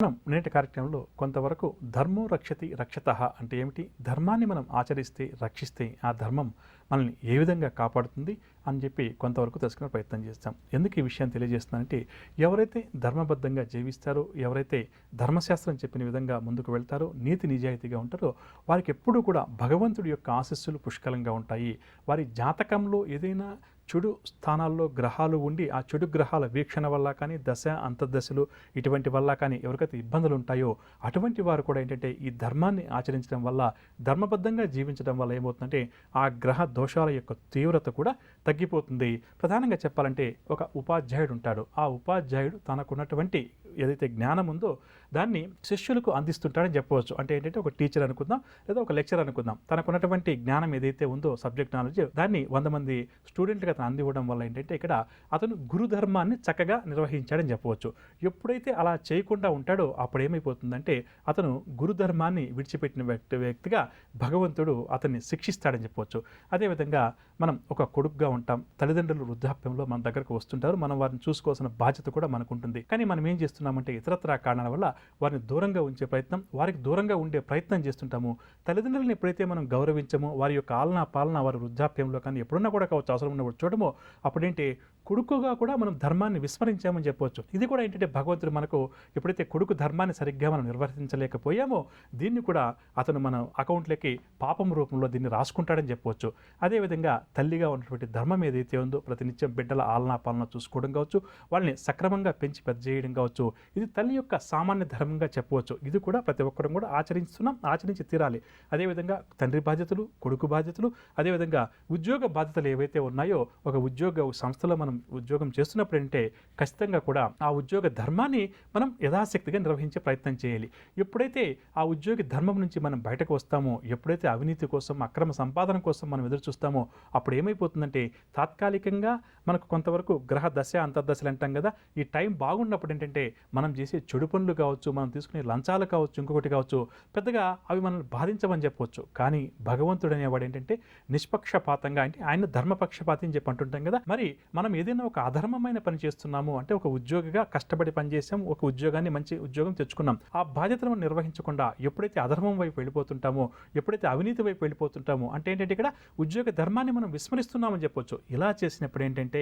మనం నేటి కార్యక్రమంలో కొంతవరకు ధర్మో రక్షతి రక్షతః అంటే ఏమిటి, ధర్మాన్ని మనం ఆచరిస్తే రక్షిస్తే ఆ ధర్మం మనల్ని ఏ విధంగా కాపాడుతుంది అని చెప్పి కొంతవరకు తెలుసుకునే ప్రయత్నం చేస్తాం. ఎందుకు ఈ విషయం తెలియజేస్తున్నానంటే, ఎవరైతే ధర్మబద్ధంగా జీవిస్తారో, ఎవరైతే ధర్మశాస్త్రం చెప్పిన విధంగా ముందుకు వెళ్తారో, నీతి నిజాయితీగా ఉంటారో, వారికి ఎప్పుడూ కూడా భగవంతుడి యొక్క ఆశీస్సులు పుష్కలంగా ఉంటాయి. వారి జాతకంలో ఏదైనా చెడు స్థానాల్లో గ్రహాలు ఉండి ఆ చెడు గ్రహాల వీక్షణ వల్ల కానీ, దశ అంతర్దశలు ఇటువంటి వల్ల కానీ ఎవరికైతే ఇబ్బందులు ఉంటాయో అటువంటి వారు కూడా ఏంటంటే ఈ ధర్మాన్ని ఆచరించడం వల్ల, ధర్మబద్ధంగా జీవించడం వల్ల ఏమవుతుందంటే ఆ గ్రహ దోషాల యొక్క తీవ్రత కూడా తగ్గిపోతుంది. ప్రధానంగా చెప్పాలంటే ఒక ఉపాధ్యాయుడు ఉంటాడు. ఆ ఉపాధ్యాయుడు తనకున్నటువంటి ఏదైతే జ్ఞానం ఉందో దాన్ని శిష్యులకు అందిస్తుంటాడని చెప్పవచ్చు. అంటే ఏంటంటే ఒక టీచర్ అనుకుందాం, లేదా ఒక లెక్చర్ అనుకుందాం. తనకున్నటువంటి జ్ఞానం ఏదైతే ఉందో, సబ్జెక్ట్ నాలెడ్జ్, దాన్ని 100 మంది స్టూడెంట్గా అతను అందివ్వడం వల్ల ఏంటంటే ఇక్కడ అతను గురుధర్మాన్ని చక్కగా నిర్వహించాడని చెప్పవచ్చు. ఎప్పుడైతే అలా చేయకుండా ఉంటాడో అప్పుడు ఏమైపోతుందంటే అతను గురుధర్మాన్ని విడిచిపెట్టిన వ్యక్తిగా భగవంతుడు అతన్ని శిక్షిస్తాడని చెప్పవచ్చు. అదేవిధంగా మనం ఒక కొడుకుగా ఉంటాం, తల్లిదండ్రులు వృద్ధాప్యంలో మన దగ్గరకు వస్తుంటారు, మనం వారిని చూసుకోవాల్సిన బాధ్యత కూడా మనకు ఉంటుంది. కానీ మనం ఏం చేస్తున్నామంటే ఇతరత్రా కారణాల వల్ల వారిని దూరంగా ఉంచే ప్రయత్నం, వారికి దూరంగా ఉండే ప్రయత్నం చేస్తుంటాము. తల్లిదండ్రులను ఎప్పుడైతే మనం గౌరవించమో, వారి యొక్క ఆలనా పాలన వారి వృద్ధాప్యంలో కానీ ఎప్పుడున్నా కూడా కావచ్చు, అవసరం ఉన్నప్పుడు చూడమో, అప్పుడేంటి కొడుకుగా కూడా మనం ధర్మాన్ని విస్మరించామని చెప్పవచ్చు. ఇది కూడా ఏంటంటే భగవంతుడు మనకు ఎప్పుడైతే కొడుకు ధర్మాన్ని సరిగ్గా మనం నిర్వర్తించలేకపోయామో దీన్ని కూడా అతను మన అకౌంట్లోకి పాపం రూపంలో దీన్ని రాసుకుంటాడని చెప్పవచ్చు. అదేవిధంగా తల్లిగా ఉన్నటువంటి ధర్మం ఏదైతే ఉందో, ప్రతినిత్యం బిడ్డల ఆలనా పాలన చూసుకోవడం కావచ్చు, వాళ్ళని సక్రమంగా పెంచి పెద్ద చేయడం కావచ్చు, ఇది తల్లి యొక్క సామాన్య ధర్మంగా చెప్పవచ్చు. ఇది కూడా ప్రతి ఒక్కరం కూడా ఆచరించి తీరాలి. అదేవిధంగా తండ్రి బాధ్యతలు, కొడుకు బాధ్యతలు, అదేవిధంగా ఉద్యోగ బాధ్యతలు ఏవైతే ఉన్నాయో, ఒక ఉద్యోగ సంస్థలో మనం ఉద్యోగం చేస్తున్నప్పుడు అంటే ఖచ్చితంగా కూడా ఆ ఉద్యోగ ధర్మాన్ని మనం యథాశక్తిగా నిర్వహించే ప్రయత్నం చేయాలి. ఎప్పుడైతే ఆ ఉద్యోగి ధర్మం నుంచి మనం బయటకు వస్తామో, ఎప్పుడైతే అవినీతి కోసం, అక్రమ సంపాదన కోసం మనం ఎదురు చూస్తామో అప్పుడు ఏమైపోతుందంటే తాత్కాలికంగా మనకు కొంతవరకు గ్రహ దశ అంతర్దశలు అంటాం కదా, ఈ టైం బాగున్నప్పుడు ఏంటంటే మనం చేసే చెడు పనులు కావచ్చు, మనం తీసుకునే లంచాలు కావచ్చు, ఇంకొకటి కావచ్చు, పెద్దగా అవి మనల్ని బాధించవని చెప్పవచ్చు. కానీ భగవంతుడు అనేవాడు ఏంటంటే నిష్పక్షపాతంగా, అంటే ఆయన ధర్మపక్షపాతి అని చెప్పి అంటుంటాం కదా. మరి మనం ఏదైనా ఒక అధర్మమైన పని చేస్తున్నాము అంటే, ఒక ఉద్యోగిగా కష్టపడి పనిచేసాం, ఒక ఉద్యోగాన్ని మంచి ఉద్యోగం తెచ్చుకున్నాం, ఆ బాధ్యతలను నిర్వహించకుండా ఎప్పుడైతే అధర్మం వైపు వెళ్ళిపోతుంటామో, ఎప్పుడైతే అవినీతి వైపు వెళ్ళిపోతుంటామో అంటే ఏంటంటే ఇక్కడ ఉద్యోగ ధర్మాన్ని మనం విస్మరిస్తున్నామని చెప్పొచ్చు. ఇలా చేసినప్పుడు ఏంటంటే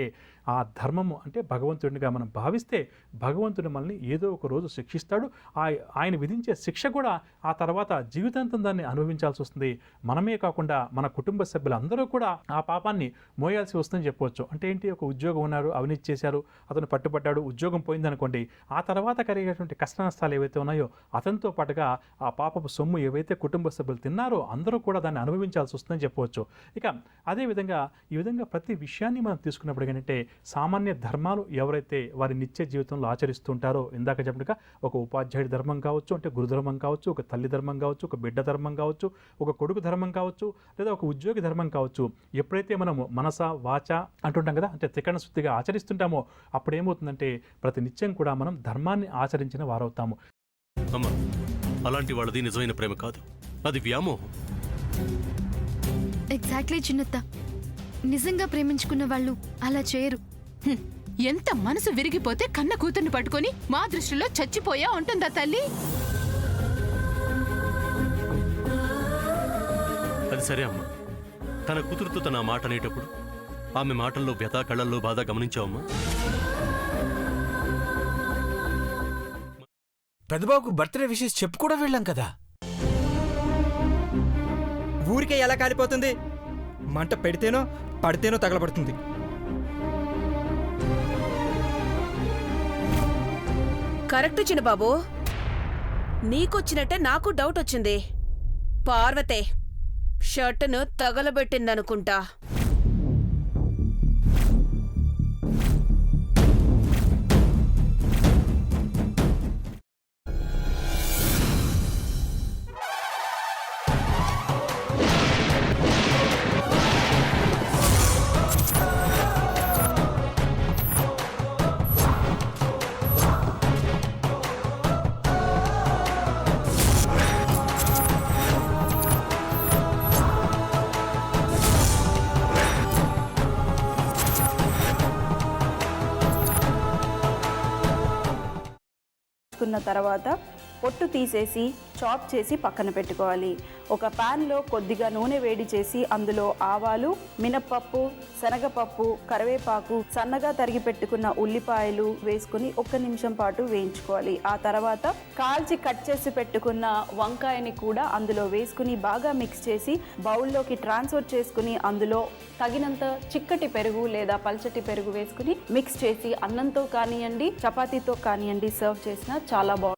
ఆ ధర్మము అంటే భగవంతుడిగా మనం భావిస్తే భగవంతుడు మనల్ని ఏదో ఒక రోజు శిక్షిస్తాడు. ఆయన విధించే శిక్ష కూడా ఆ తర్వాత జీవితాంతం దాన్ని అనుభవించాల్సి వస్తుంది. మనమే కాకుండా మన కుటుంబ సభ్యులందరూ కూడా ఆ పాపాన్ని మోయాల్సి వస్తుందని చెప్పవచ్చు. అంటే ఏంటి, ఒక ఉద్యోగం ఉన్నారు, అవినీతి చేశారు, అతను పట్టుబడ్డాడు, ఉద్యోగం పోయిందనుకోండి, ఆ తర్వాత కలిగేటువంటి కష్ట నష్టాలు ఏవైతే ఉన్నాయో అతనితో పాటుగా ఆ పాపపు సొమ్ము ఏవైతే కుటుంబ సభ్యులు తిన్నారో అందరూ కూడా దాన్ని అనుభవించాల్సి వస్తుందని చెప్పవచ్చు. ఇక అదేవిధంగా ఈ విధంగా ప్రతి విషయాన్ని మనం తీసుకున్నప్పుడు ఏంటంటే సామాన్య ధర్మాలు ఎవరైతే వారి నిత్య జీవితంలో ఆచరిస్తుంటారో, ఇందాక చెప్పినగా ఒక ఉపాధ్యాయుడి ధర్మం కావచ్చు, అంటే గురుధర్మం కావచ్చు, ఒక తల్లి ధర్మం కావచ్చు, ఒక బిడ్డ ధర్మం కావచ్చు, ఒక కొడుకు ధర్మం కావచ్చు, లేదా ఒక ఉద్యోగి ధర్మం కావచ్చు, ఎప్పుడైతే మనము మనస వాచ అంటుంటాం కదా, అంటే త్రికరణ శుద్ధిగా ఆచరిస్తుంటామో అప్పుడు ఏమవుతుందంటే ప్రతి నిత్యం కూడా మనం ధర్మాన్ని ఆచరించిన వారవుతాము. అమ్మా, అలాంటి వాళ్ళది నిజమైన ప్రేమ కాదు, అది వ్యామోహం. ఎగ్జాక్ట్లీ చిన్నత్త, నిజంగా ప్రేమించుకున్న వాళ్ళు అలా చేయరు. ఎంత మనసు విరిగిపోతే కన్న కూతుర్ని పట్టుకొని మా దృష్టిలో చచ్చిపోయా ఉంటుందా తల్లి? అది సరే అమ్మా, తన కూతురుతో తన మాట అనేటప్పుడు ఆమె మాటల్లో వ్యథా, కళ్ళల్లో బాధ గమనించావమ్మా? పెద్దబాబుకు బర్త్డే విషెస్ చెప్పు కూడా వెళ్ళాం కదా. ఊరికే ఎలా కాలిపోతుంది? మంట పెడితేనో పడితేనో తగలబడుతుంది. కరెక్ట్ చిన్నబాబు, నీకొచ్చినట్టే నాకు డౌట్ వచ్చింది. పార్వతే షర్టును తగలబెట్టిందనుకుంటా. తీసుకున్న తర్వాత పొట్టు తీసేసి చాప్ చేసి పక్కన పెట్టుకోవాలి. ఒక ప్యాన్లో కొద్దిగా నూనె వేడి చేసి అందులో ఆవాలు, మినప్పప్పు, శనగపప్పు, కరివేపాకు, సన్నగా తరిగి పెట్టుకున్న ఉల్లిపాయలు వేసుకుని 1 నిమిషం పాటు వేయించుకోవాలి. ఆ తర్వాత కాల్చి కట్ చేసి పెట్టుకున్న వంకాయని కూడా అందులో వేసుకుని బాగా మిక్స్ చేసి బౌల్లోకి ట్రాన్స్ఫర్ చేసుకుని అందులో తగినంత చిక్కటి పెరుగు లేదా పల్చటి పెరుగు వేసుకుని మిక్స్ చేసి అన్నంతో కానివ్వండి, చపాతీతో కానివ్వండి సర్వ్ చేసినా చాలా బాగుంటుంది.